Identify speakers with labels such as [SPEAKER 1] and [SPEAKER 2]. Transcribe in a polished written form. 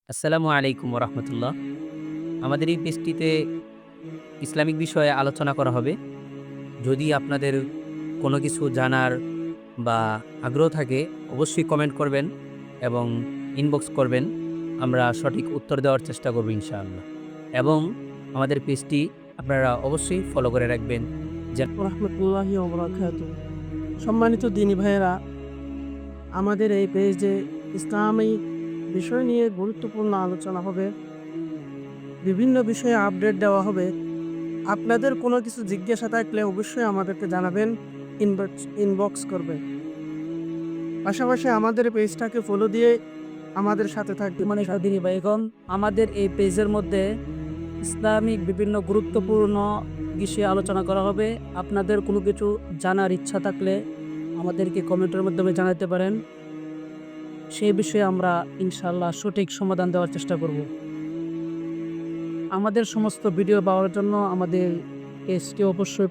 [SPEAKER 1] আসসালামু আলাইকুম ওরহমতুল্লাহ। আমাদের এই পেজটিতে ইসলামিক বিষয়ে আলোচনা করা হবে। যদি আপনাদের কোনো কিছু জানার বা আগ্রহ থাকে অবশ্যই কমেন্ট করবেন এবং ইনবক্স করবেন। আমরা সঠিক উত্তর দেওয়ার চেষ্টা করব ইনশাআল্লাহ। এবং আমাদের পেজটি আপনারা অবশ্যই ফলো করে রাখবেন। যেন
[SPEAKER 2] রহমতুল্লাহি ওবরাকাতু। সম্মানিত দিনী ভাইয়েরা, আমাদের এই পেজে ইসলামী বিষয় নিয়ে গুরুত্বপূর্ণ আলোচনা হবে। বিভিন্ন বিষয়ে আপডেট দেওয়া হবে। আপনাদের কোনো কিছু জিজ্ঞাসা থাকলে অবশ্যই আমাদেরকে জানাবেন, ইনবক্স করবেন। পাশাপাশি আমাদের পেজটাকে ফলো দিয়ে আমাদের সাথে থাকবেন।
[SPEAKER 3] মানে দিনী ভাইগণ, আমাদের এই পেজের মধ্যে ইসলামিক বিভিন্ন গুরুত্বপূর্ণ বিষয়ে আলোচনা করা হবে। আপনাদের কোনো কিছু জানার ইচ্ছা থাকলে আমাদেরকে কমেন্টের মাধ্যমে জানাতে পারেন। সেই বিষয়ে আমরা ইনশাআল্লাহ সঠিক সমাধান দেওয়ার চেষ্টা করব। আমাদের সমস্ত ভিডিও পাওয়ার জন্য আমাদের পেজটি অবশ্যই